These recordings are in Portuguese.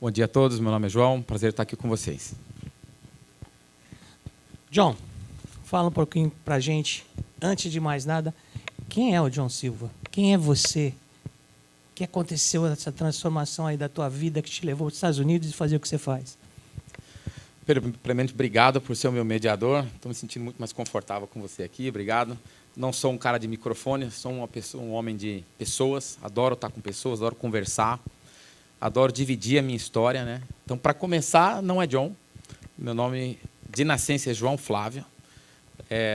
Bom dia a todos, meu nome é João, prazer estar aqui com vocês. John, fala um pouquinho pra gente, antes de mais nada, quem é o John Silva? Quem é você? O que aconteceu essa transformação aí da tua vida que te levou aos Estados Unidos e fazer o que você faz? Primeiramente, obrigado por ser o meu mediador, estou me sentindo muito mais confortável com você aqui, obrigado. Não sou um cara de microfone, sou um homem de pessoas, adoro estar com pessoas, adoro conversar, adoro dividir a minha história, né? Então, para começar, não é John, meu nome de nascença é João Flávio.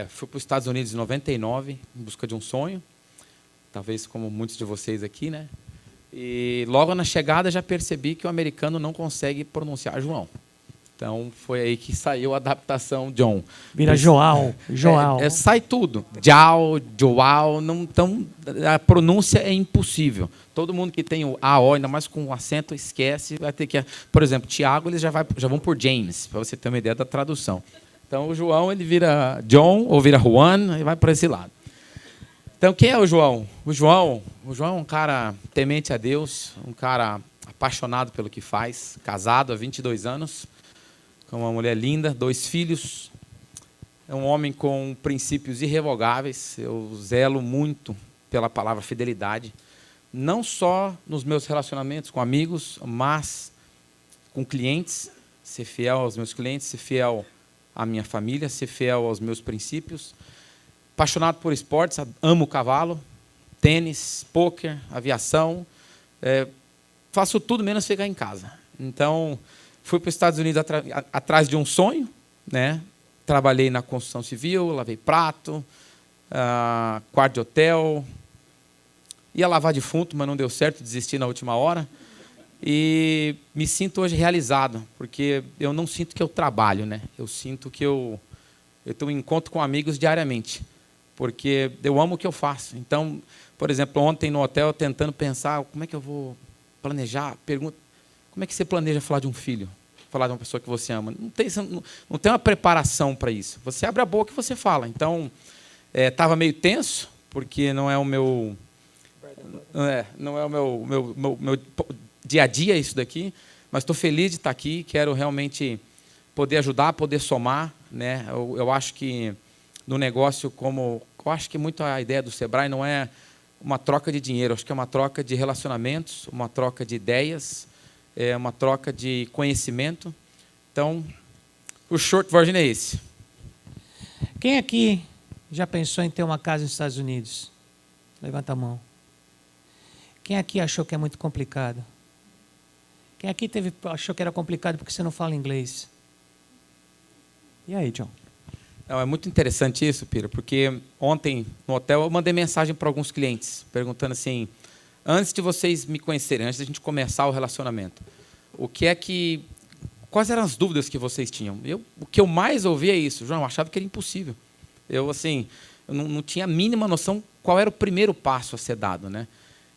Fui para os Estados Unidos em 99, em busca de um sonho, talvez como muitos de vocês aqui, né? E logo na chegada já percebi que o americano não consegue pronunciar João. Então, foi aí que saiu a adaptação John. Vira João. Sai tudo. João, então a pronúncia é impossível. Todo mundo que tem o A-O, ainda mais com o acento, esquece. Vai ter que, por exemplo, Tiago, eles já vão por James, para você ter uma ideia da tradução. Então, o João, ele vira John ou vira Juan e vai para esse lado. Então, quem é o João? O João é um cara temente a Deus, um cara apaixonado pelo que faz, casado há 22 anos, com uma mulher linda, 2 filhos. É um homem com princípios irrevogáveis. Eu zelo muito pela palavra fidelidade, não só nos meus relacionamentos com amigos, mas com clientes. Ser fiel aos meus clientes, ser fiel à minha família, ser fiel aos meus princípios. Apaixonado por esportes, amo cavalo, tênis, pôquer, aviação. Faço tudo menos ficar em casa. Então, fui para os Estados Unidos atrás de um sonho, né? Trabalhei na construção civil, lavei prato, quarto de hotel. Ia lavar defunto, mas não deu certo, desisti na última hora. E me sinto hoje realizado, porque eu não sinto que eu trabalho, né? Eu sinto que eu tenho um encontro com amigos diariamente, porque eu amo o que eu faço. Então, por exemplo, ontem no hotel, tentando pensar como é que eu vou planejar, pergunta, como é que você planeja falar de um filho? Falar de uma pessoa que você ama? Não tem uma preparação para isso. Você abre a boca e você fala. Então, estava meio tenso, porque não é o meu dia a dia isso daqui, mas estou feliz de estar aqui, quero realmente poder ajudar, poder somar, né? Eu acho que no negócio, eu acho que muito a ideia do Sebrae não é uma troca de dinheiro, acho que é uma troca de relacionamentos, uma troca de ideias, uma troca de conhecimento. Então, o short version é esse. Quem aqui já pensou em ter uma casa nos Estados Unidos? Levanta a mão. Quem aqui achou que é muito complicado? Quem aqui achou que era complicado porque você não fala inglês? E aí, John? Não, é muito interessante isso, Pira, porque ontem no hotel eu mandei mensagem para alguns clientes, perguntando assim, antes de vocês me conhecerem, antes de a gente começar o relacionamento, quais eram as dúvidas que vocês tinham? O que eu mais ouvi é isso, João, eu achava que era impossível. Eu não tinha a mínima noção qual era o primeiro passo a ser dado, né?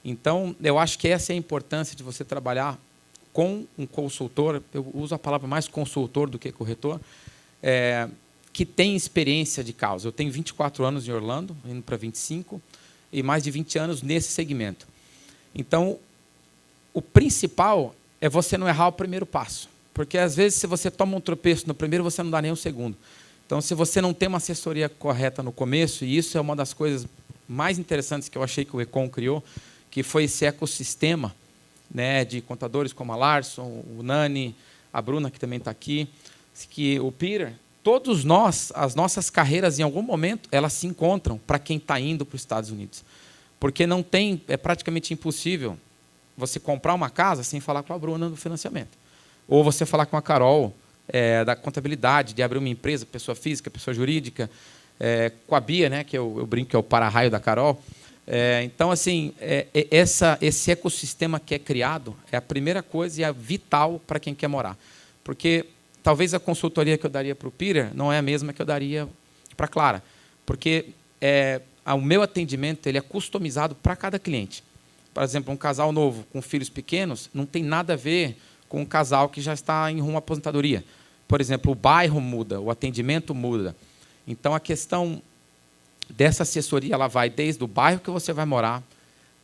Então, eu acho que essa é a importância de você trabalhar com um consultor, eu uso a palavra mais consultor do que corretor, que tem experiência de causa. Eu tenho 24 anos em Orlando, indo para 25, e mais de 20 anos nesse segmento. Então, o principal é você não errar o primeiro passo. Porque, às vezes, se você toma um tropeço no primeiro, você não dá nem o segundo. Então, se você não tem uma assessoria correta no começo, e isso é uma das coisas mais interessantes que eu achei que o Econ criou, que foi esse ecossistema, né, de contadores como a Larson, o Nani, a Bruna, que também está aqui, que o Peter, todos nós, as nossas carreiras, em algum momento, elas se encontram para quem está indo para os Estados Unidos. Porque é praticamente impossível você comprar uma casa sem falar com a Bruna do financiamento. Ou você falar com a Carol da contabilidade, de abrir uma empresa, pessoa física, pessoa jurídica, com a Bia, né, que eu brinco que é o para-raio da Carol. Então, assim, esse ecossistema que é criado é a primeira coisa e é vital para quem quer morar. Porque talvez a consultoria que eu daria para o Peter não é a mesma que eu daria para a Clara. Porque o meu atendimento ele é customizado para cada cliente. Por exemplo, um casal novo com filhos pequenos não tem nada a ver com um casal que já está em rumo à aposentadoria. Por exemplo, o bairro muda, o atendimento muda. Então, a questão dessa assessoria ela vai desde o bairro que você vai morar,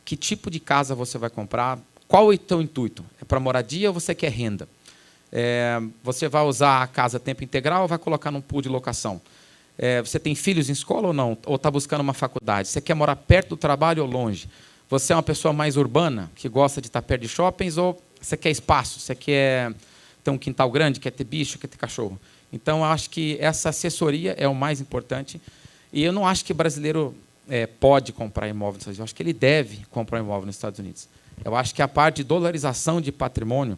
que tipo de casa você vai comprar, qual é o teu intuito? É para moradia ou você quer renda? Você vai usar a casa a tempo integral ou vai colocar num pool de locação? Você tem filhos em escola ou não? Ou está buscando uma faculdade? Você quer morar perto do trabalho ou longe? Você é uma pessoa mais urbana, que gosta de estar perto de shoppings, ou você quer espaço? Você quer ter um quintal grande, quer ter bicho, quer ter cachorro? Então, eu acho que essa assessoria é o mais importante. E eu não acho que brasileiro pode comprar imóvel nos Estados Unidos. Eu acho que ele deve comprar imóvel nos Estados Unidos. Eu acho que a parte de dolarização de patrimônio,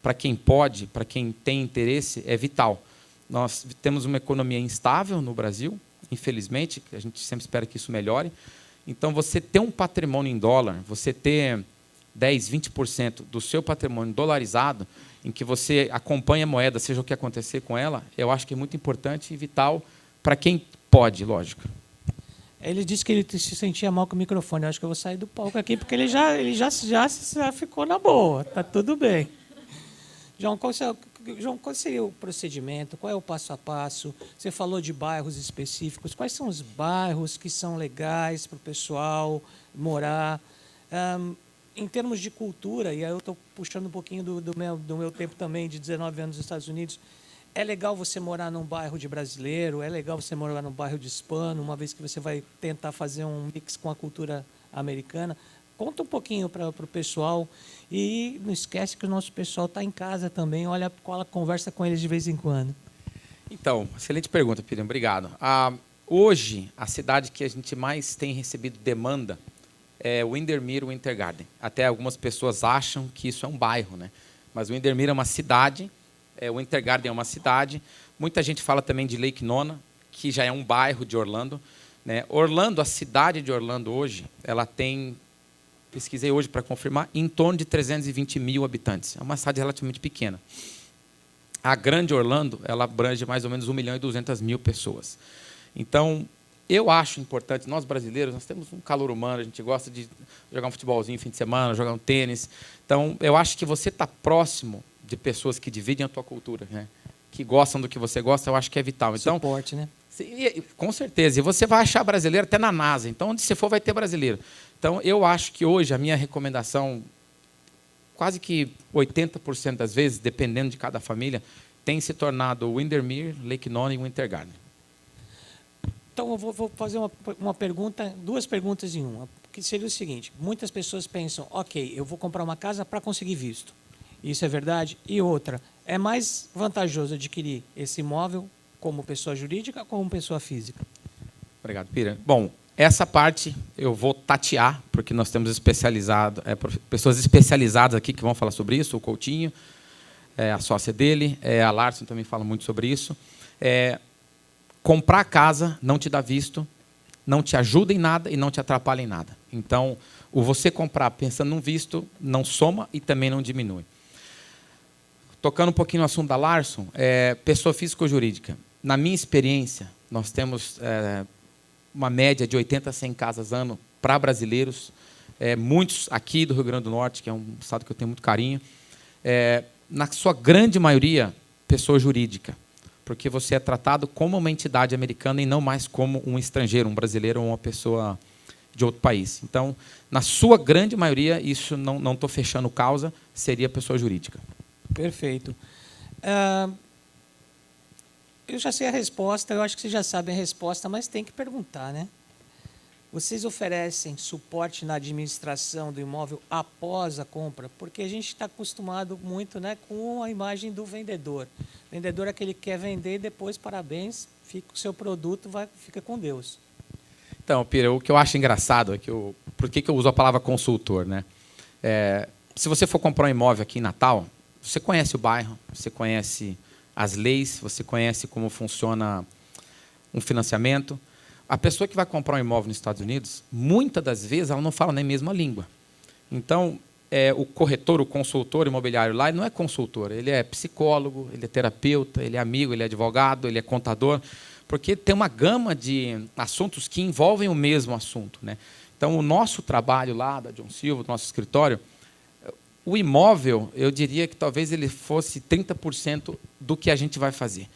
para quem pode, para quem tem interesse, é vital. Nós temos uma economia instável no Brasil, infelizmente, a gente sempre espera que isso melhore. Então, você ter um patrimônio em dólar, você ter 10%, 20% do seu patrimônio dolarizado, em que você acompanha a moeda, seja o que acontecer com ela, eu acho que é muito importante e vital para quem pode, lógico. Ele disse que ele se sentia mal com o microfone. Eu acho que eu vou sair do palco aqui, porque ele já ficou na boa. Está tudo bem. João, qual seria o procedimento? Qual é o passo a passo? Você falou de bairros específicos. Quais são os bairros que são legais para o pessoal morar? Em termos de cultura, e aí eu estou puxando um pouquinho do meu tempo também, de 19 anos nos Estados Unidos, é legal você morar num bairro de brasileiro, é legal você morar num bairro de hispano, uma vez que você vai tentar fazer um mix com a cultura americana. Conta um pouquinho para o pessoal e não esquece que o nosso pessoal está em casa também, olha, conversa com eles de vez em quando. Então, excelente pergunta, Piriam, obrigado. Hoje, a cidade que a gente mais tem recebido demanda é Windermere, Winter Garden. Até algumas pessoas acham que isso é um bairro, né? Mas Windermere é uma cidade, Winter Garden é uma cidade. Muita gente fala também de Lake Nona, que já é um bairro de Orlando, né? Orlando, a cidade de Orlando hoje, ela tem, pesquisei hoje para confirmar, em torno de 320 mil habitantes. É uma cidade relativamente pequena. A grande Orlando, ela abrange mais ou menos 1.200.000 pessoas. Então, eu acho importante, nós brasileiros, nós temos um calor humano, a gente gosta de jogar um futebolzinho no fim de semana, jogar um tênis. Então, eu acho que você está próximo de pessoas que dividem a tua cultura, né? Que gostam do que você gosta, eu acho que é vital. Então, suporte, né? Com certeza. E você vai achar brasileiro até na NASA. Então, onde você for, vai ter brasileiro. Então, eu acho que hoje a minha recomendação, quase que 80% das vezes, dependendo de cada família, tem se tornado Windermere, Lake Nona e Winter Garden. Então, eu vou fazer uma pergunta, duas perguntas em uma, que seria o seguinte: muitas pessoas pensam, ok, eu vou comprar uma casa para conseguir visto. Isso é verdade? E outra, é mais vantajoso adquirir esse imóvel como pessoa jurídica ou como pessoa física? Obrigado, Pira. Bom, essa parte eu vou tatear, porque nós temos pessoas especializadas aqui que vão falar sobre isso, o Coutinho, a sócia dele, a Larson também fala muito sobre isso. Comprar casa não te dá visto, não te ajuda em nada e não te atrapalha em nada. Então, o você comprar pensando num visto não soma e também não diminui. Tocando um pouquinho no assunto da Larson, pessoa física ou jurídica. Na minha experiência, nós temos uma média de 80 a 100 casas ano para brasileiros, muitos aqui do Rio Grande do Norte, que é um estado que eu tenho muito carinho. Na sua grande maioria, pessoa jurídica, porque você é tratado como uma entidade americana e não mais como um estrangeiro, um brasileiro ou uma pessoa de outro país. Então, na sua grande maioria, isso não estou fechando causa, seria pessoa jurídica. Perfeito. Eu já sei a resposta, eu acho que vocês já sabem a resposta, mas tem que perguntar, né? Vocês oferecem suporte na administração do imóvel após a compra? Porque a gente está acostumado muito, né, com a imagem do vendedor. O vendedor é aquele que quer vender e depois, parabéns, fica o seu produto, fica com Deus. Então, Pira, o que eu acho engraçado é que por que eu uso a palavra consultor, né? Se você for comprar um imóvel aqui em Natal, você conhece o bairro, você conhece as leis, você conhece como funciona um financiamento. A pessoa que vai comprar um imóvel nos Estados Unidos, muitas das vezes, ela não fala nem a mesma língua. Então, o corretor, o consultor imobiliário lá, ele não é consultor, ele é psicólogo, ele é terapeuta, ele é amigo, ele é advogado, ele é contador, porque tem uma gama de assuntos que envolvem o mesmo assunto, né? Então, o nosso trabalho lá, da John Silva, do nosso escritório, o imóvel, eu diria que talvez ele fosse 30% do que a gente vai fazer.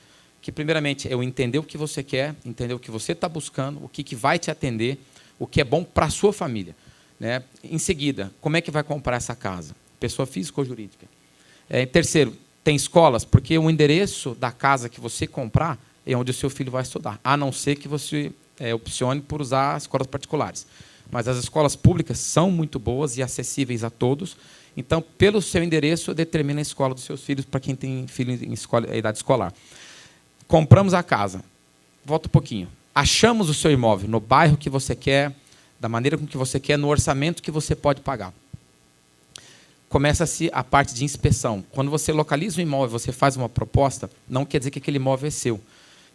Que, primeiramente, é eu entender o que você quer, entender o que você está buscando, o que vai te atender, o que é bom para a sua família, né? Em seguida, como é que vai comprar essa casa? pessoa física ou jurídica. Terceiro, tem escolas, porque o endereço da casa que você comprar é onde o seu filho vai estudar, a não ser que você opcione por usar escolas particulares. Mas as escolas públicas são muito boas e acessíveis a todos. Então, pelo seu endereço, determina a escola dos seus filhos, para quem tem filho em idade escolar. Compramos a casa. Volta um pouquinho. Achamos o seu imóvel no bairro que você quer, da maneira com que você quer, no orçamento que você pode pagar. Começa-se a parte de inspeção. Quando você localiza o imóvel, você faz uma proposta, não quer dizer que aquele imóvel é seu.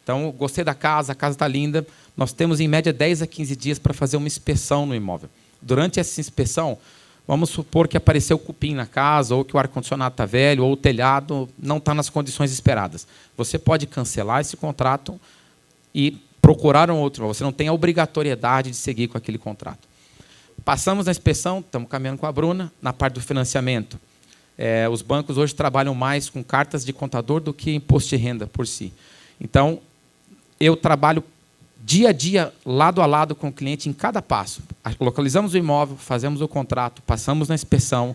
Então, gostei da casa, a casa está linda. Nós temos, em média, 10 a 15 dias para fazer uma inspeção no imóvel. Durante essa inspeção, vamos supor que apareceu cupim na casa, ou que o ar-condicionado está velho, ou o telhado não está nas condições esperadas. Você pode cancelar esse contrato e procurar um outro. Você não tem a obrigatoriedade de seguir com aquele contrato. Passamos na inspeção, estamos caminhando com a Bruna. Na parte do financiamento, os bancos hoje trabalham mais com cartas de contador do que imposto de renda por si. Então, eu trabalho dia a dia, lado a lado com o cliente em cada passo. Localizamos o imóvel, fazemos o contrato, passamos na inspeção,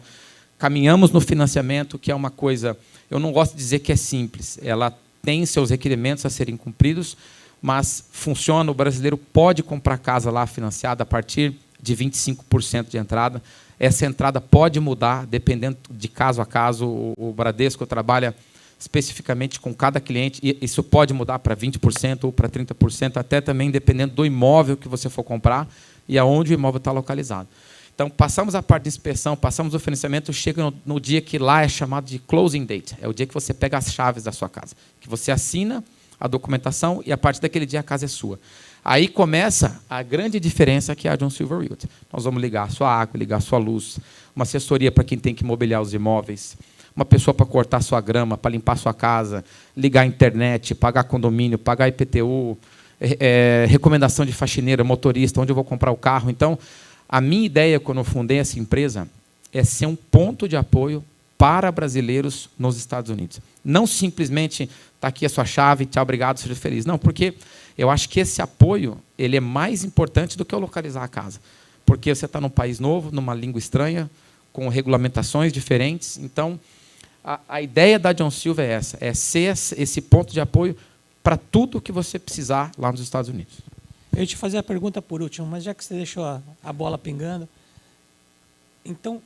caminhamos no financiamento, que é uma coisa, eu não gosto de dizer que é simples, ela tem seus requerimentos a serem cumpridos, mas funciona, o brasileiro pode comprar casa lá financiada a partir de 25% de entrada. Essa entrada pode mudar, dependendo de caso a caso. O Bradesco trabalha especificamente com cada cliente, e isso pode mudar para 20% ou para 30%, até também dependendo do imóvel que você for comprar e aonde o imóvel está localizado. Então, passamos a parte de inspeção, passamos o financiamento, chega no dia que lá é chamado de closing date. É o dia que você pega as chaves da sua casa, que você assina a documentação e, a partir daquele dia, a casa é sua. Aí começa a grande diferença que é a John Silver Realty. Nós vamos ligar a sua água, ligar a sua luz, uma assessoria para quem tem que mobiliar os imóveis, uma pessoa para cortar sua grama, para limpar sua casa, ligar a internet, pagar condomínio, pagar IPTU, recomendação de faxineira, motorista, onde eu vou comprar o carro. Então, a minha ideia, quando eu fundei essa empresa, é ser um ponto de apoio para brasileiros nos Estados Unidos. Não simplesmente, está aqui a sua chave, tchau, obrigado, seja feliz. Não, porque eu acho que esse apoio ele é mais importante do que eu localizar a casa. Porque você está num país novo, numa língua estranha, com regulamentações diferentes. Então, a ideia da John Silver é essa, é ser esse ponto de apoio para tudo que você precisar lá nos Estados Unidos. Eu ia te fazer a pergunta por último, mas já que você deixou a bola pingando, então,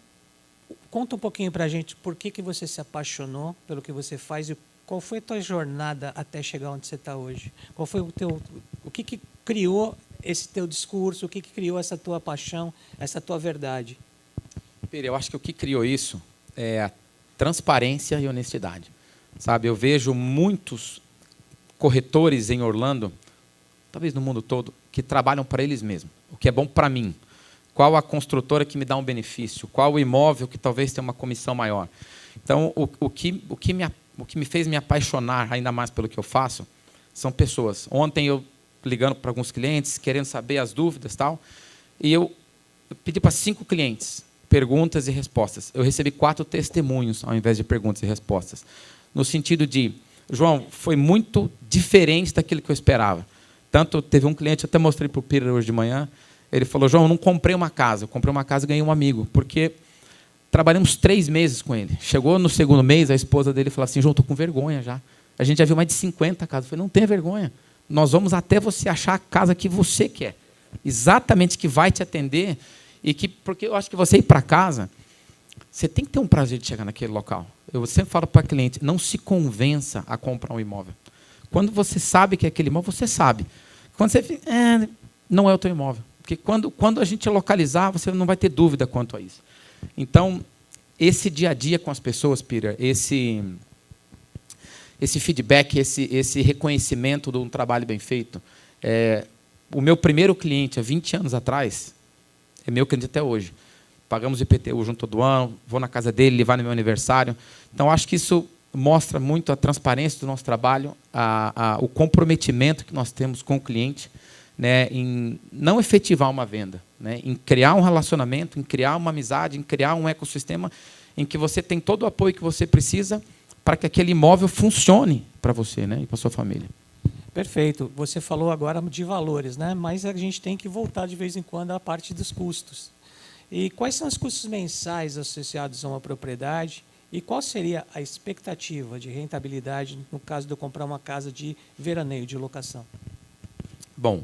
conta um pouquinho para a gente por que você se apaixonou pelo que você faz e qual foi a tua jornada até chegar onde você está hoje? Qual foi o que criou esse teu discurso, o que criou essa tua paixão, essa tua verdade? Pera, eu acho que o que criou isso é a transparência e honestidade. Sabe, eu vejo muitos corretores em Orlando, talvez no mundo todo, que trabalham para eles mesmos, o que é bom para mim. Qual a construtora que me dá um benefício? Qual o imóvel que talvez tenha uma comissão maior? Então, o que me fez me apaixonar ainda mais pelo que eu faço são pessoas. Ontem eu ligando para alguns clientes, querendo saber as dúvidas e tal, e eu pedi para 5 clientes perguntas e respostas. Eu recebi 4 testemunhos ao invés de perguntas e respostas. No sentido de, João, foi muito diferente daquilo que eu esperava. Tanto teve um cliente, eu até mostrei para o Peter hoje de manhã, ele falou, João, eu não comprei uma casa, eu comprei uma casa e ganhei um amigo, porque trabalhamos 3 meses com ele. Chegou no segundo mês, a esposa dele falou assim, João, estou com vergonha já. A gente já viu mais de 50 casas. Eu falei, não tenha vergonha. Nós vamos até você achar a casa que você quer. Exatamente que vai te atender. Porque eu acho que você ir para casa, você tem que ter um prazer de chegar naquele local. Eu sempre falo para cliente, não se convença a comprar um imóvel. Quando você sabe que é aquele imóvel, você sabe. Quando você fica, não é o teu imóvel. Porque quando a gente localizar, você não vai ter dúvida quanto a isso. Então, esse dia a dia com as pessoas, Peter, esse feedback, esse reconhecimento de um trabalho bem feito. O meu primeiro cliente, há 20 anos atrás, é meu cliente até hoje. Pagamos IPTU junto todo ano, vou na casa dele, levar no meu aniversário. Então, acho que isso mostra muito a transparência do nosso trabalho, o comprometimento que nós temos com o cliente, né, em não efetivar uma venda, né, em criar um relacionamento, em criar uma amizade, em criar um ecossistema em que você tem todo o apoio que você precisa para que aquele imóvel funcione para você, né, e para a sua família. Perfeito. Você falou agora de valores, né? Mas a gente tem que voltar de vez em quando à parte dos custos. E quais são os custos mensais associados a uma propriedade? E qual seria a expectativa de rentabilidade no caso de eu comprar uma casa de veraneio, de locação? Bom,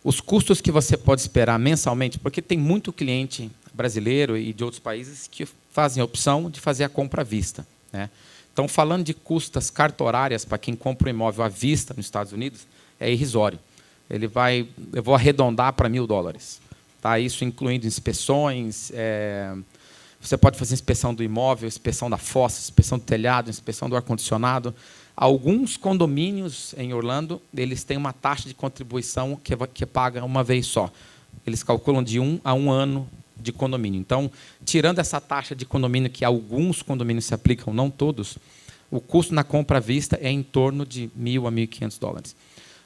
os custos que você pode esperar mensalmente, porque tem muito cliente brasileiro e de outros países que fazem a opção de fazer a compra à vista, né? Então, falando de custas cartorárias para quem compra um imóvel à vista nos Estados Unidos, é irrisório. Eu vou arredondar para $1.000. Tá? Isso incluindo inspeções, você pode fazer inspeção do imóvel, inspeção da fossa, inspeção do telhado, inspeção do ar-condicionado. Alguns condomínios em Orlando, eles têm uma taxa de contribuição que paga uma vez só. Eles calculam de 1 a 1 ano de condomínio. Então, tirando essa taxa de condomínio que alguns condomínios se aplicam, não todos, o custo na compra à vista é em torno de $1.000 a $1.500.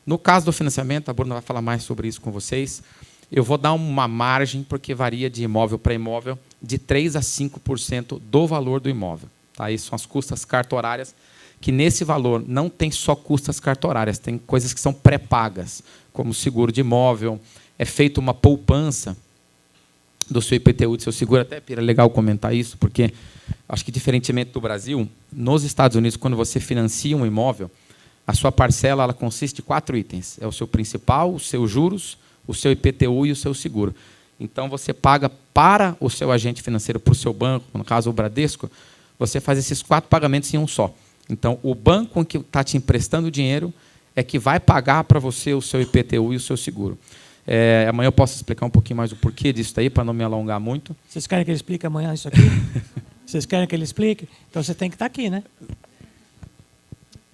No caso do financiamento, a Bruna vai falar mais sobre isso com vocês, eu vou dar uma margem, porque varia de imóvel para imóvel, de 3% a 5% do valor do imóvel. Tá? Isso são as custas cartorárias, que nesse valor não tem só custas cartorárias, tem coisas que são pré-pagas, como seguro de imóvel, é feita uma poupança do seu IPTU, do seu seguro. Até é legal comentar isso, porque acho que, diferentemente do Brasil, nos Estados Unidos, quando você financia um imóvel, a sua parcela ela consiste de 4 itens. É o seu principal, os seus juros, o seu IPTU e o seu seguro. Então, você paga para o seu agente financeiro, para o seu banco, no caso o Bradesco, você faz esses 4 pagamentos em um só. Então, o banco que está te emprestando dinheiro é que vai pagar para você o seu IPTU e o seu seguro. Amanhã eu posso explicar um pouquinho mais o porquê disso daí, para não me alongar muito. Vocês querem que ele explique amanhã isso aqui? Vocês querem que ele explique? Então você tem que estar aqui, né?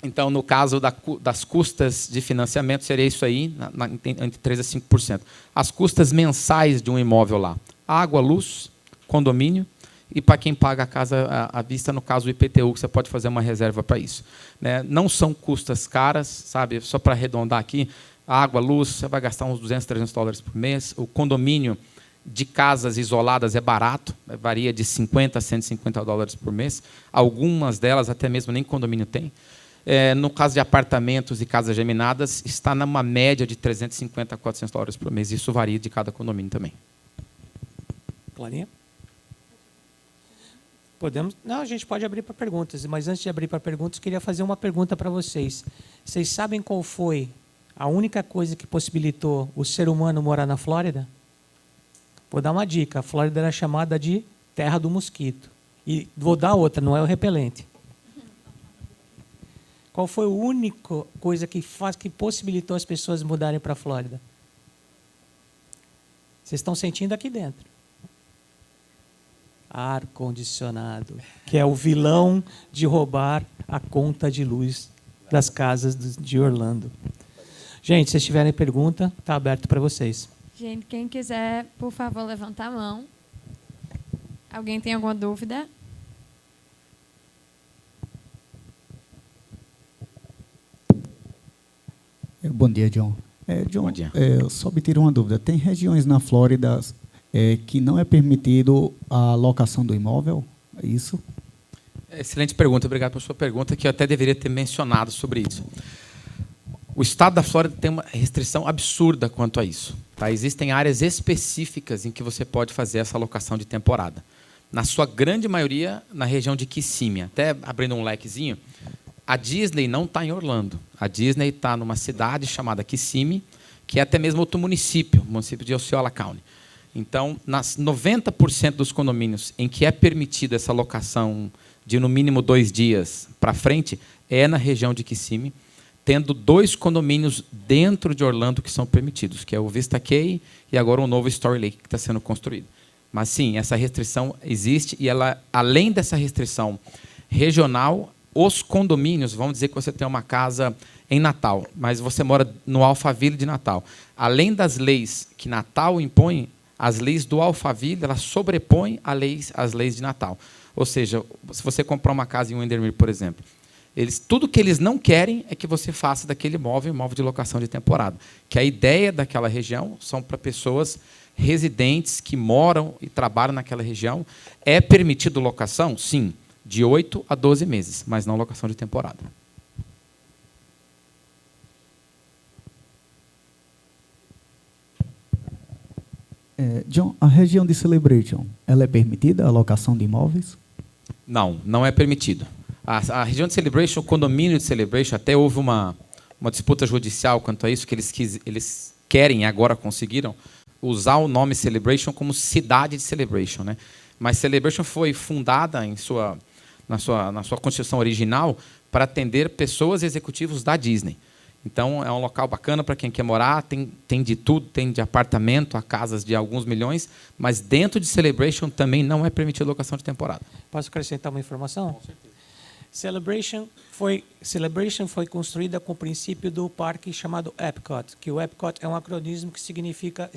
Então, no caso das custas de financiamento, seria isso aí, entre 3% a 5%. As custas mensais de um imóvel lá: água, luz, condomínio, e para quem paga a casa à vista, no caso o IPTU, que você pode fazer uma reserva para isso. Né? Não são custas caras, sabe? Só para arredondar aqui, água, luz, você vai gastar uns $200, $300 por mês. O condomínio de casas isoladas é barato, varia de $50 a $150 por mês. Algumas delas, até mesmo, nem condomínio tem. No caso de apartamentos e casas geminadas, está numa média de $350 a $400 por mês. Isso varia de cada condomínio também. Clarinha? Podemos? Não, a gente pode abrir para perguntas, mas antes de abrir para perguntas, queria fazer uma pergunta para vocês. Vocês sabem qual foi a única coisa que possibilitou o ser humano morar na Flórida? Vou dar uma dica. A Flórida era chamada de terra do mosquito. E vou dar outra, não é o repelente. Qual foi a única coisa que possibilitou as pessoas mudarem para a Flórida? Vocês estão sentindo aqui dentro. Ar-condicionado, que é o vilão de roubar a conta de luz das casas de Orlando. Gente, se vocês tiverem pergunta, está aberto para vocês. Gente, quem quiser, por favor, levantar a mão. Alguém tem alguma dúvida? Bom dia, John. John, Bom dia. Eu só obtive uma dúvida. Tem regiões na Flórida que não é permitido a locação do imóvel? É isso? Excelente pergunta. Obrigado pela sua pergunta, que eu até deveria ter mencionado sobre isso. O estado da Flórida tem uma restrição absurda quanto a isso. Tá? Existem áreas específicas em que você pode fazer essa alocação de temporada. Na sua grande maioria, na região de Kissimmee. Até abrindo um lequezinho, a Disney não está em Orlando. A Disney está numa cidade chamada Kissimmee, que é até mesmo outro município, o município de Osceola County. Então, nas 90% dos condomínios em que é permitida essa locação de no mínimo 2 dias para frente, é na região de Kissimmee, tendo 2 condomínios dentro de Orlando que são permitidos, que é o Vista Key e agora o novo Story Lake, que está sendo construído. Mas, sim, essa restrição existe e, ela, além dessa restrição regional, os condomínios, vamos dizer que você tem uma casa em Natal, mas você mora no Alphaville de Natal. Além das leis que Natal impõe, as leis do Alphaville, elas sobrepõem as leis de Natal. Ou seja, se você comprar uma casa em Windermere, por exemplo, tudo que eles não querem é que você faça daquele imóvel de locação de temporada. Que a ideia daquela região são para pessoas residentes que moram e trabalham naquela região. É permitido locação? Sim, de 8 a 12 meses, mas não locação de temporada. John, a região de Celebration, ela é permitida a locação de imóveis? Não, não é permitido. A região de Celebration, o condomínio de Celebration, até houve uma disputa judicial quanto a isso, que eles querem, agora conseguiram, usar o nome Celebration como cidade de Celebration, né? Mas Celebration foi fundada na sua constituição original para atender pessoas e executivos da Disney. Então, é um local bacana para quem quer morar, tem de tudo, tem de apartamento a casas de alguns milhões, mas dentro de Celebration também não é permitida locação de temporada. Posso acrescentar uma informação? Com certeza. Celebration foi construída com o princípio do parque chamado Epcot, que o Epcot é um acronismo que significa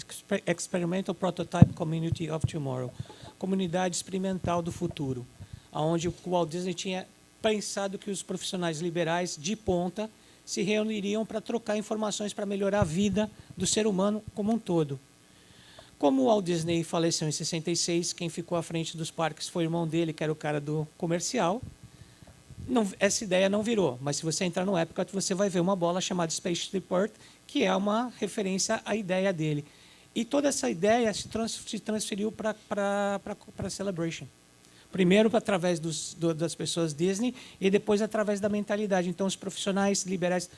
Experimental Prototype Community of Tomorrow, comunidade experimental do futuro, onde o Walt Disney tinha pensado que os profissionais liberais de ponta se reuniriam para trocar informações para melhorar a vida do ser humano como um todo. Como o Walt Disney faleceu em 66, quem ficou à frente dos parques foi o irmão dele, que era o cara do comercial. Essa ideia não virou, mas se você entrar no Epcot, você vai ver uma bola chamada Spaceship Earth, que é uma referência à ideia dele. E toda essa ideia se transferiu para Celebration. Primeiro através das pessoas Disney e depois através da mentalidade. Então, os profissionais liberais...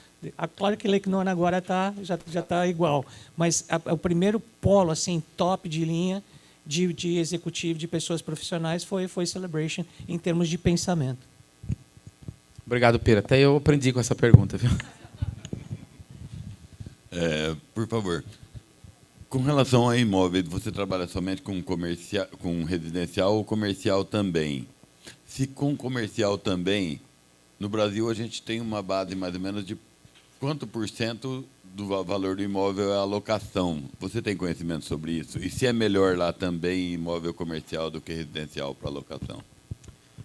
Claro que Lake Nona agora já está igual, mas o primeiro polo assim, top de linha de executivo, de pessoas profissionais, foi Celebration, em termos de pensamento. Obrigado, Pera. Até eu aprendi com essa pergunta, viu? Por favor, com relação a imóveis, você trabalha somente com residencial ou comercial também? Se com comercial também, no Brasil a gente tem uma base mais ou menos de quanto por cento do valor do imóvel é a locação? Você tem conhecimento sobre isso? E se é melhor lá também imóvel comercial do que residencial para locação?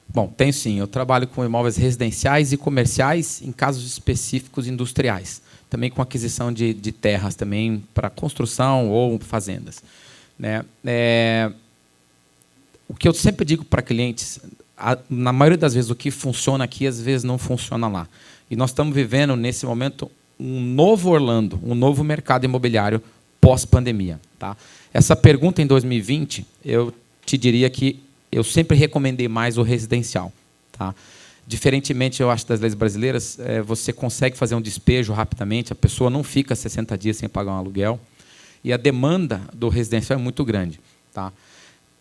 Bom, tenho sim. Eu trabalho com imóveis residenciais e comerciais em casos específicos industriais. Também com aquisição de terras também para construção ou fazendas, né? O que eu sempre digo para clientes, na maioria das vezes o que funciona aqui, às vezes não funciona lá. E nós estamos vivendo, nesse momento, um novo Orlando, um novo mercado imobiliário pós-pandemia. Tá? Essa pergunta em 2020, eu te diria que eu sempre recomendei mais o residencial. Tá? Diferentemente, eu acho, das leis brasileiras, você consegue fazer um despejo rapidamente, a pessoa não fica 60 dias sem pagar um aluguel, e a demanda do residencial é muito grande. Tá?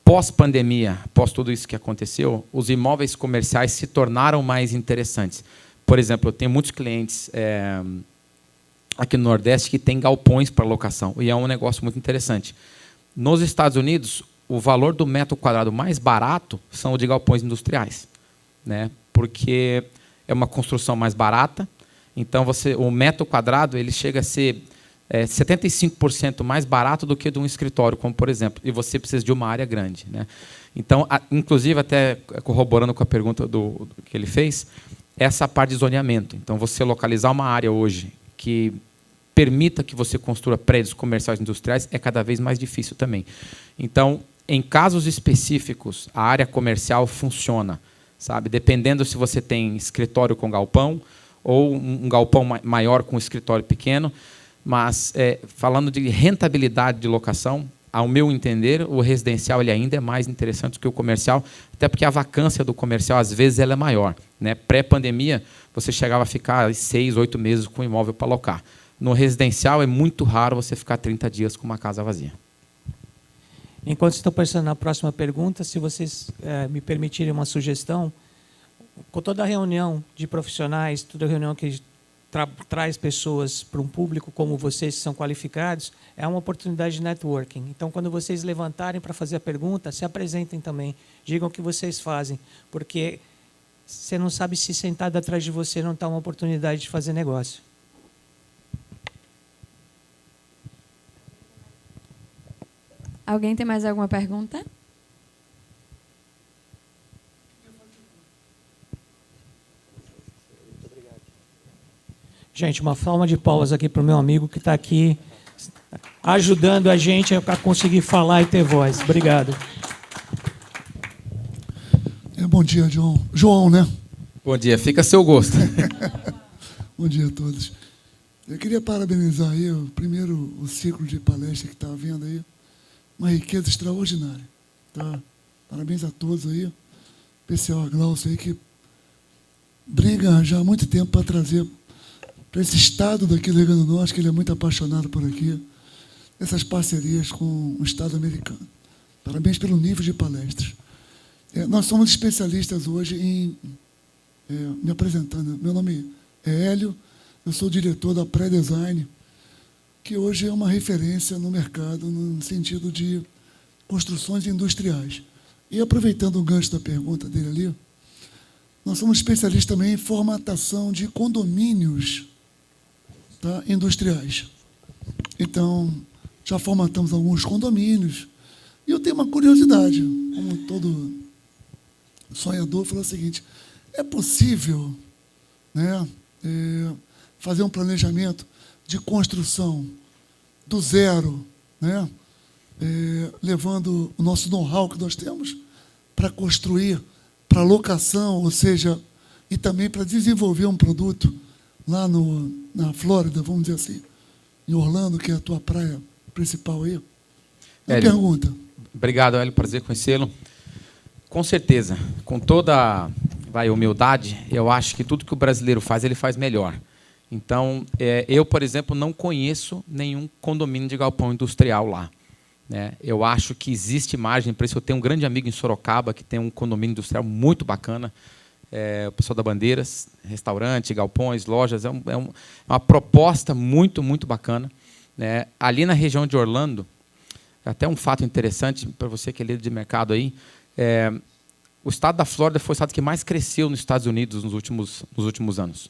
Pós-pandemia, pós tudo isso que aconteceu, os imóveis comerciais se tornaram mais interessantes. Por exemplo, eu tenho muitos clientes aqui no Nordeste que têm galpões para locação, e é um negócio muito interessante. Nos Estados Unidos, o valor do metro quadrado mais barato são os de galpões industriais, né? Porque é uma construção mais barata, então o metro quadrado ele chega a ser 75% mais barato do que de um escritório, como por exemplo, e você precisa de uma área grande, né? Então, inclusive, até corroborando com a pergunta do que ele fez, essa parte de zoneamento. Então, você localizar uma área hoje que permita que você construa prédios comerciais e industriais é cada vez mais difícil também. Então, em casos específicos, a área comercial funciona, sabe? Dependendo se você tem escritório com galpão ou um galpão maior com escritório pequeno. Mas, falando de rentabilidade de locação, ao meu entender, o residencial ele ainda é mais interessante do que o comercial, até porque a vacância do comercial, às vezes, ela é maior, né? Pré-pandemia, você chegava a ficar 6, 8 meses com o imóvel para alocar. No residencial, é muito raro você ficar 30 dias com uma casa vazia. Enquanto estou pensando na próxima pergunta, se vocês me permitirem uma sugestão, com toda a reunião de profissionais, toda a reunião que traz pessoas para um público como vocês, que são qualificados, é uma oportunidade de networking. Então, quando vocês levantarem para fazer a pergunta, se apresentem também, digam o que vocês fazem, porque você não sabe se sentado atrás de você não está uma oportunidade de fazer negócio. Alguém tem mais alguma pergunta? Gente, uma salva de palmas aqui para o meu amigo que está aqui ajudando a gente a conseguir falar e ter voz. Obrigado. Bom dia, John. João, né? Bom dia, fica a seu gosto. Bom dia a todos. Eu queria parabenizar aí, primeiro, o ciclo de palestra que está havendo aí. uma riqueza extraordinária. Tá? Parabéns a todos aí, especial a Glaucio aí, que briga já há muito tempo para trazer para esse estado daqui do Rio Grande do Norte, que ele é muito apaixonado por aqui, essas parcerias com o Estado americano. Parabéns pelo nível de palestras. Nós somos especialistas hoje em... me apresentando, meu nome é Hélio, eu sou diretor da Pré-Design, que hoje é uma referência no mercado no sentido de construções industriais. E aproveitando o gancho da pergunta dele ali, nós somos especialistas também em formatação de condomínios, tá, industriais. Então, já formatamos alguns condomínios. E eu tenho uma curiosidade, como todo sonhador, falou o seguinte: é possível, né, fazer um planejamento de construção do zero, né, levando o nosso know-how que nós temos para construir, para locação, ou seja, e também para desenvolver um produto lá na Flórida, vamos dizer assim, em Orlando, que é a tua praia principal aí? Uma pergunta. Obrigado, Hélio, prazer conhecê-lo. Com certeza, com toda humildade, eu acho que tudo que o brasileiro faz, ele faz melhor. Então, eu, por exemplo, não conheço nenhum condomínio de galpão industrial lá, né? Eu acho que existe margem para isso. Eu tenho um grande amigo em Sorocaba que tem um condomínio industrial muito bacana, o pessoal da Bandeiras, restaurante, galpões, lojas, é uma proposta muito, muito bacana, né? Ali na região de Orlando, até um fato interessante para você que é líder de mercado aí, o estado da Flórida foi o estado que mais cresceu nos Estados Unidos nos últimos anos.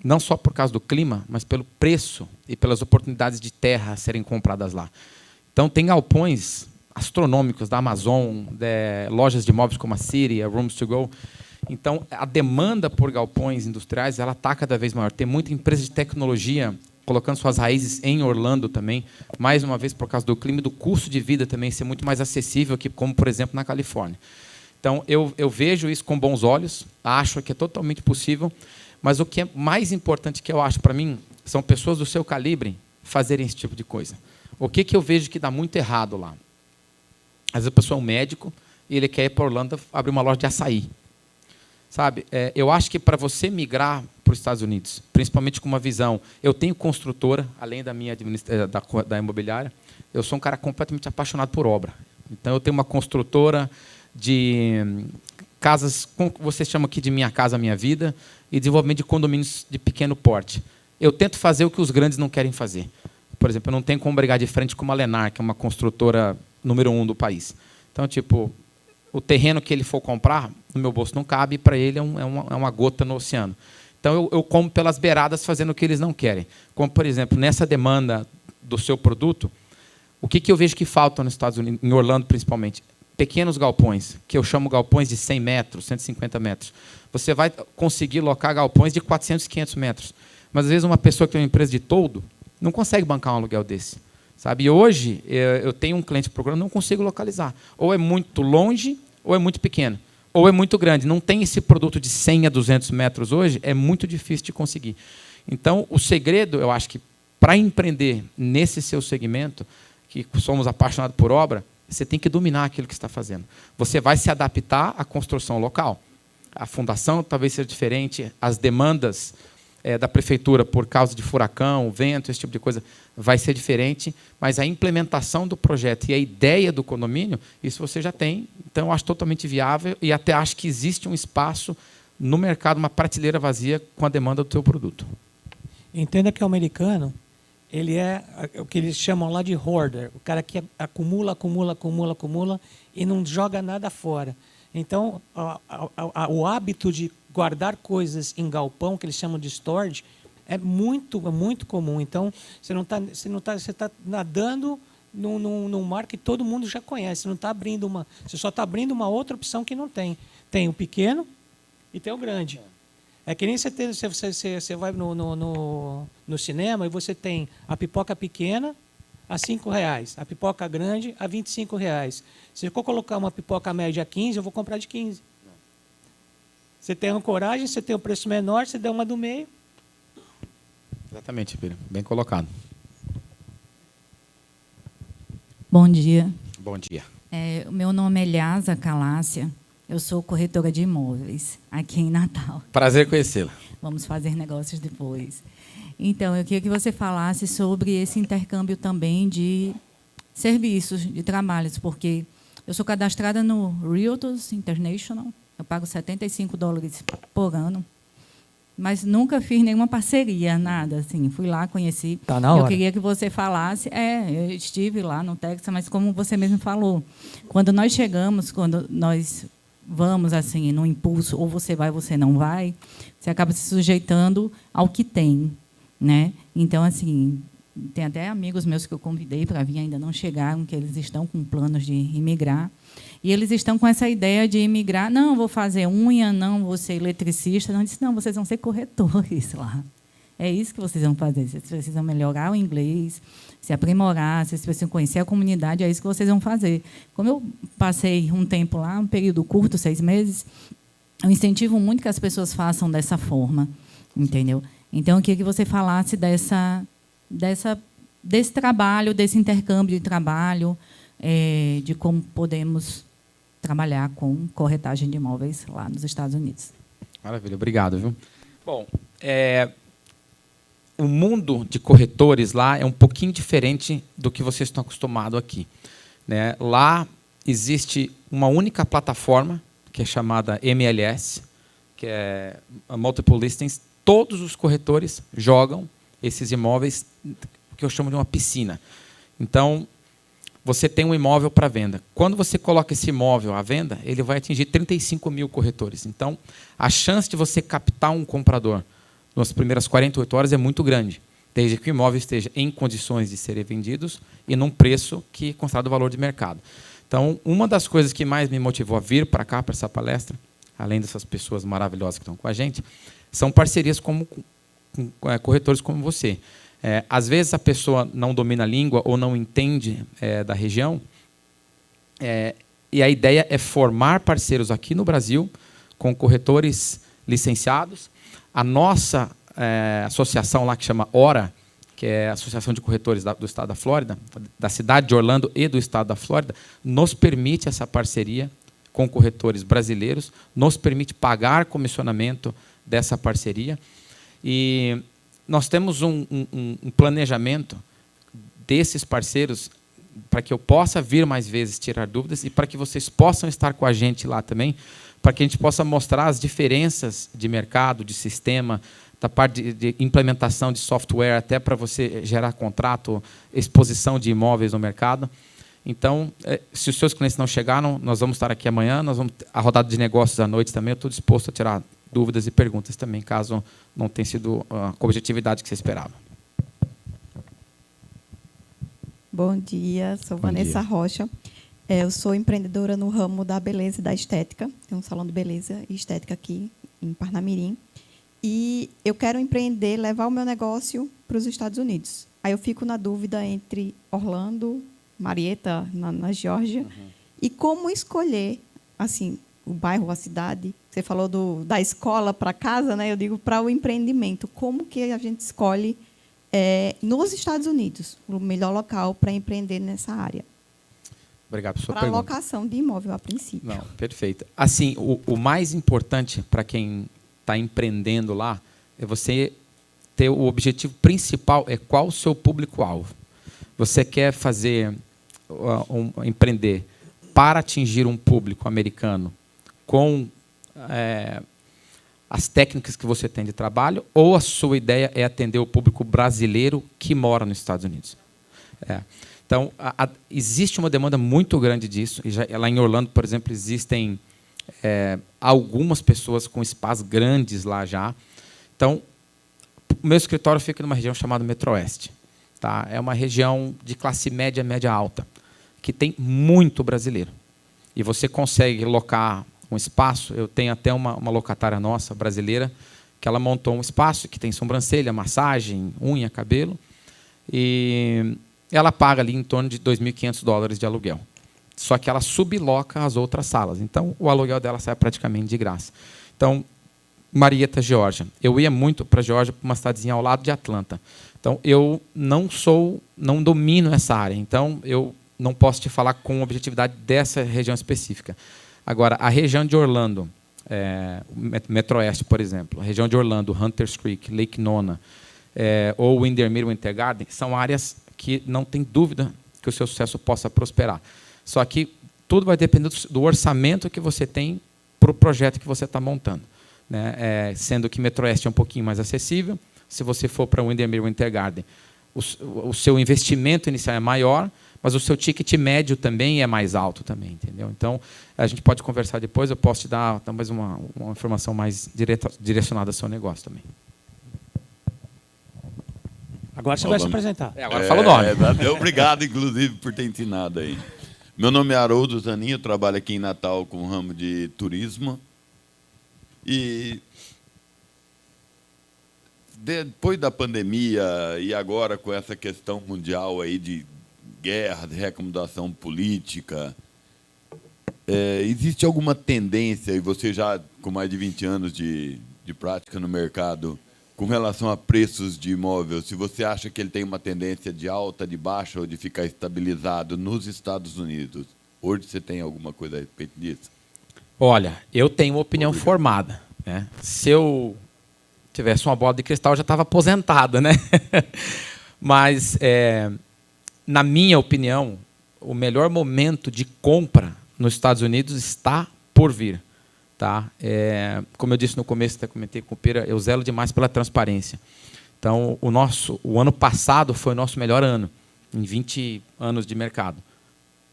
Não só por causa do clima, mas pelo preço e pelas oportunidades de terra a serem compradas lá. Então, tem galpões astronômicos da Amazon, lojas de imóveis como a City, a Rooms to Go. Então, a demanda por galpões industriais ela está cada vez maior. Tem muita empresa de tecnologia colocando suas raízes em Orlando também, mais uma vez por causa do clima e do custo de vida também ser muito mais acessível aqui, como, por exemplo, na Califórnia. Então, eu vejo isso com bons olhos, acho que é totalmente possível, mas o que é mais importante que eu acho para mim são pessoas do seu calibre fazerem esse tipo de coisa. O que eu vejo que dá muito errado lá? Às vezes a pessoa é um médico e ele quer ir para Orlando abrir uma loja de açaí. Sabe, eu acho que para você migrar para os Estados Unidos, principalmente com uma visão... Eu tenho construtora, além da minha da imobiliária, eu sou um cara completamente apaixonado por obra. Então, eu tenho uma construtora de casas, como você chama aqui de Minha Casa Minha Vida, e desenvolvimento de condomínios de pequeno porte. Eu tento fazer o que os grandes não querem fazer. Por exemplo, eu não tenho como brigar de frente com uma Lennar, que é uma construtora número 1 do país. Então, tipo, o terreno que ele for comprar, no meu bolso não cabe, para ele é uma gota no oceano. Então, eu como pelas beiradas, fazendo o que eles não querem. Como, por exemplo, nessa demanda do seu produto, o que eu vejo que falta nos Estados Unidos, em Orlando principalmente? Pequenos galpões, que eu chamo galpões de 100 metros, 150 metros. Você vai conseguir locar galpões de 400, 500 metros. Mas, às vezes, uma pessoa que tem uma empresa de toldo não consegue bancar um aluguel desse. Sabe? E hoje, eu tenho um cliente procurando, não consigo localizar. Ou é muito longe, ou é muito pequeno. Ou é muito grande. Não tem esse produto de 100 a 200 metros hoje, é muito difícil de conseguir. Então, o segredo, eu acho que, para empreender nesse seu segmento, que somos apaixonados por obra, você tem que dominar aquilo que está fazendo. Você vai se adaptar à construção local. A fundação talvez seja diferente, as demandas da prefeitura por causa de furacão, vento, esse tipo de coisa, vai ser diferente, mas a implementação do projeto e a ideia do condomínio, isso você já tem. Então, eu acho totalmente viável e até acho que existe um espaço no mercado, uma prateleira vazia com a demanda do teu produto. Entenda que o americano, ele é o que eles chamam lá de hoarder, o cara que acumula e não joga nada fora. Então, o hábito de guardar coisas em galpão, que eles chamam de storage, é muito comum. Então, você está nadando num mar que todo mundo já conhece. Você só está abrindo uma outra opção que não tem. Tem o pequeno e tem o grande. É que nem você vai no cinema e você tem a pipoca pequena a R$5, a pipoca grande a R$25. Se eu colocar uma pipoca média a 15, eu vou comprar de 15. Você tem uma coragem, você tem um preço menor, você dá uma do meio. Exatamente, Pedro. Bem colocado. Bom dia. Bom dia. O meu nome é Eliasa Calácia. Eu sou corretora de imóveis aqui em Natal. Prazer conhecê-la. Vamos fazer negócios depois. Então, eu queria que você falasse sobre esse intercâmbio também de serviços, de trabalhos, porque eu sou cadastrada no Realtors International, eu pago $75 por ano, mas nunca fiz nenhuma parceria, nada assim. Fui lá, conheci. Tá na hora. Eu queria que você falasse. Eu estive lá no Texas, mas como você mesmo falou, quando nós chegamos, quando nós vamos assim no impulso, ou você vai ou você não vai, você acaba se sujeitando ao que tem, né? Então, assim, tem até amigos meus que eu convidei para vir, ainda não chegaram, que eles estão com planos de imigrar. E eles estão com essa ideia de imigrar. Não, vou fazer unha, não, vou ser eletricista. Não, disse, não, vocês vão ser corretores lá. É isso que vocês vão fazer. Vocês precisam melhorar o inglês, se aprimorar, vocês precisam conhecer a comunidade, é isso que vocês vão fazer. Como eu passei um tempo lá, um período curto, 6 meses, eu incentivo muito que as pessoas façam dessa forma, entendeu? Então, eu queria que você falasse desse trabalho, desse intercâmbio de trabalho, de como podemos trabalhar com corretagem de imóveis lá nos Estados Unidos. Maravilha, obrigado, viu? Bom, o mundo de corretores lá é um pouquinho diferente do que vocês estão acostumados aqui, né? Lá existe uma única plataforma, que é chamada MLS, que é a Multiple Listings. Todos os corretores jogam esses imóveis, que eu chamo de uma piscina. Então, você tem um imóvel para venda. Quando você coloca esse imóvel à venda, ele vai atingir 35 mil corretores. Então, a chance de você captar um comprador nas primeiras 48 horas é muito grande, desde que o imóvel esteja em condições de serem vendidos e num preço que é considerado o valor de mercado. Então, uma das coisas que mais me motivou a vir para cá, para essa palestra, além dessas pessoas maravilhosas que estão com a gente, são parcerias com corretores como você. Às vezes a pessoa não domina a língua ou não entende da região, e a ideia é formar parceiros aqui no Brasil com corretores licenciados. A nossa associação lá, que chama ORA, que é a Associação de Corretores do Estado da Flórida, da cidade de Orlando e do Estado da Flórida, nos permite essa parceria com corretores brasileiros, nos permite pagar comissionamento dessa parceria. E nós temos um planejamento desses parceiros para que eu possa vir mais vezes tirar dúvidas e para que vocês possam estar com a gente lá também, para que a gente possa mostrar as diferenças de mercado, de sistema, da parte de implementação de software, até para você gerar contrato, exposição de imóveis no mercado. Então, se os seus clientes não chegaram, nós vamos estar aqui amanhã, nós vamos a rodada de negócios à noite também, eu estou disposto a tirar dúvidas e perguntas também, caso não tenha sido com a objetividade que você esperava. Bom dia, sou Vanessa Rocha. Eu sou empreendedora no ramo da beleza e da estética. Tenho um salão de beleza e estética aqui em Parnamirim. E eu quero empreender, levar o meu negócio para os Estados Unidos. Aí eu fico na dúvida entre Orlando, Marietta, na Geórgia, e como escolher assim, o bairro, a cidade. Você falou da escola para casa, né? Eu digo para o empreendimento. Como que a gente escolhe nos Estados Unidos o melhor local para empreender nessa área? Obrigado por sua pergunta. pergunta. Para alocação de imóvel, a princípio. Não, perfeito. Assim, o mais importante para quem está empreendendo lá é você ter o objetivo principal, qual o seu público-alvo. Você quer empreender para atingir um público americano com as técnicas que você tem de trabalho, ou a sua ideia é atender o público brasileiro que mora nos Estados Unidos? Então, existe uma demanda muito grande disso. E lá em Orlando, por exemplo, existem algumas pessoas com espaços grandes lá já. Então, o meu escritório fica numa região chamada Metro-Oeste. Tá? É uma região de classe média, média alta, que tem muito brasileiro. E você consegue locar um espaço. Eu tenho até uma locatária nossa, brasileira, que ela montou um espaço que tem sobrancelha, massagem, unha, cabelo. E ela paga ali em torno de $2.500 de aluguel. Só que ela subloca as outras salas. Então, o aluguel dela sai praticamente de graça. Então, Marietta, Geórgia. Eu ia muito para a Geórgia, para uma cidadezinha ao lado de Atlanta. Então, eu não domino essa área. Então, eu não posso te falar com objetividade dessa região específica. Agora, a região de Orlando, Metro-Oeste, por exemplo, a região de Orlando, Hunters Creek, Lake Nona, ou Windermere, Winter Garden, são áreas que não tem dúvida que o seu sucesso possa prosperar. Só que tudo vai depender do orçamento que você tem para o projeto que você está montando, né? Sendo que Metro-Oeste é um pouquinho mais acessível. Se você for para Windermere, Winter Garden, o seu investimento inicial é maior, mas o seu ticket médio também é mais alto também, entendeu? Então, a gente pode conversar depois, eu posso te dar talvez uma informação mais direcionada ao seu negócio também. Agora você vai se apresentar. Agora fala o nome. Obrigado, inclusive, por ter ensinado aí. Meu nome é Haroldo Zaninho, eu trabalho aqui em Natal com o ramo de turismo. E depois da pandemia e agora com essa questão mundial aí de guerra, de reacomodação política, existe alguma tendência, e você já com mais de 20 anos de prática no mercado, com relação a preços de imóvel, se você acha que ele tem uma tendência de alta, de baixa ou de ficar estabilizado nos Estados Unidos? Hoje você tem alguma coisa a respeito disso? Olha, eu tenho uma opinião formada, né? Se eu tivesse uma bola de cristal, eu já estava aposentado, né? Mas, na minha opinião, o melhor momento de compra nos Estados Unidos está por vir. Tá? Como eu disse no começo, até comentei com o Pira, eu zelo demais pela transparência. Então, o ano passado foi o nosso melhor ano, em 20 anos de mercado.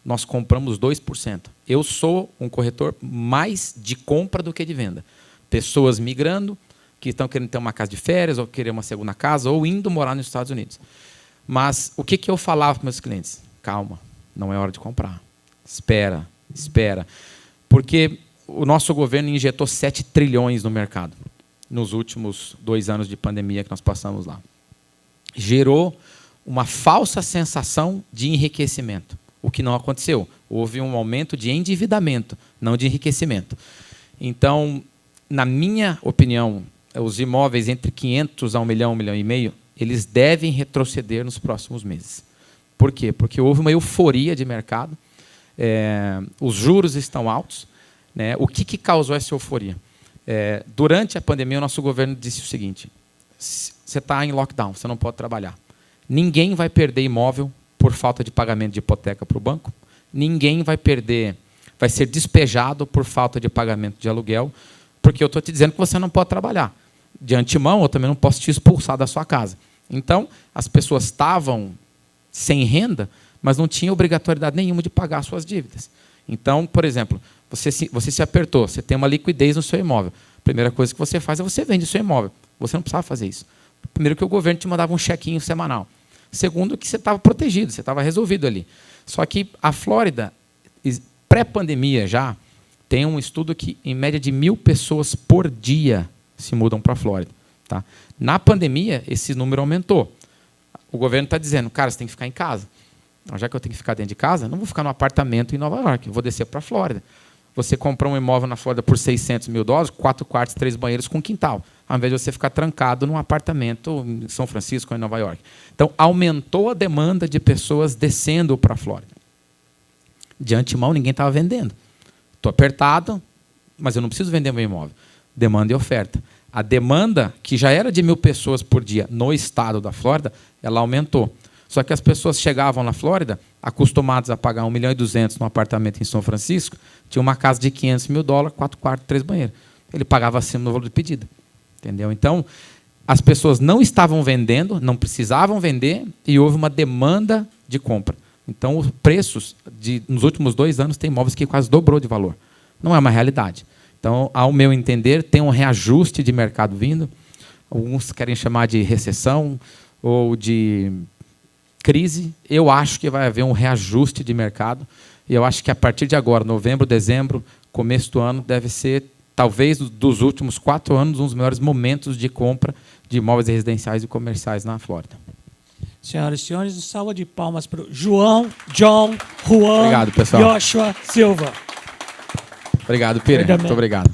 Nós compramos 2%. Eu sou um corretor mais de compra do que de venda. Pessoas migrando, que estão querendo ter uma casa de férias, ou querer uma segunda casa, ou indo morar nos Estados Unidos. Mas o que eu falava para meus clientes? Calma, não é hora de comprar. Espera, espera. Porque o nosso governo injetou 7 trilhões no mercado nos últimos 2 anos de pandemia que nós passamos lá. Gerou uma falsa sensação de enriquecimento, o que não aconteceu. Houve um aumento de endividamento, não de enriquecimento. Então, na minha opinião, os imóveis entre 500 a 1 milhão, 1,5 milhão, eles devem retroceder nos próximos meses. Por quê? Porque houve uma euforia de mercado, os juros estão altos, né? O que causou essa euforia? Durante a pandemia, o nosso governo disse o seguinte: você está em lockdown, você não pode trabalhar. Ninguém vai perder imóvel por falta de pagamento de hipoteca para o banco. Ninguém vai ser despejado por falta de pagamento de aluguel, porque eu estou te dizendo que você não pode trabalhar. De antemão, eu também não posso te expulsar da sua casa. Então, as pessoas estavam sem renda, mas não tinham obrigatoriedade nenhuma de pagar suas dívidas. Então, por exemplo, você se apertou, você tem uma liquidez no seu imóvel. A primeira coisa que você faz é você vende o seu imóvel. Você não precisava fazer isso. Primeiro, que o governo te mandava um chequinho semanal. Segundo, que você estava protegido, você estava resolvido ali. Só que a Flórida, pré-pandemia já, tem um estudo que, em média de 1.000 pessoas por dia se mudam para a Flórida. Tá? Na pandemia, esse número aumentou. O governo está dizendo, cara, você tem que ficar em casa. Já que eu tenho que ficar dentro de casa, não vou ficar no apartamento em Nova York, eu vou descer para a Flórida. Você comprou um imóvel na Flórida por $600 mil, 4 quartos, 3 banheiros com quintal, ao invés de você ficar trancado num apartamento em São Francisco ou em Nova York. Então, aumentou a demanda de pessoas descendo para a Flórida. De antemão, ninguém estava vendendo. Estou apertado, mas eu não preciso vender meu imóvel. Demanda e oferta. A demanda, que já era de 1.000 pessoas por dia no estado da Flórida, ela aumentou. Só que as pessoas chegavam na Flórida, acostumadas a pagar $1,2 milhão num apartamento em São Francisco, tinha uma casa de $500 mil, 4 quartos, 3 banheiros. Ele pagava acima do valor de pedida. Entendeu? Então, as pessoas não estavam vendendo, não precisavam vender, e houve uma demanda de compra. Então, os preços, nos últimos 2 anos, tem imóveis que quase dobrou de valor. Não é uma realidade. Então, ao meu entender, tem um reajuste de mercado vindo. Alguns querem chamar de recessão ou de crise. Eu acho que vai haver um reajuste de mercado. E eu acho que a partir de agora, novembro, dezembro, começo do ano, deve ser, talvez, dos últimos 4 anos, um dos melhores momentos de compra de imóveis residenciais e comerciais na Flórida. Senhoras e senhores, salva de palmas para o João, John, Juan, obrigado, pessoal. Joshua Silva. Obrigado, Pira. Muito obrigado.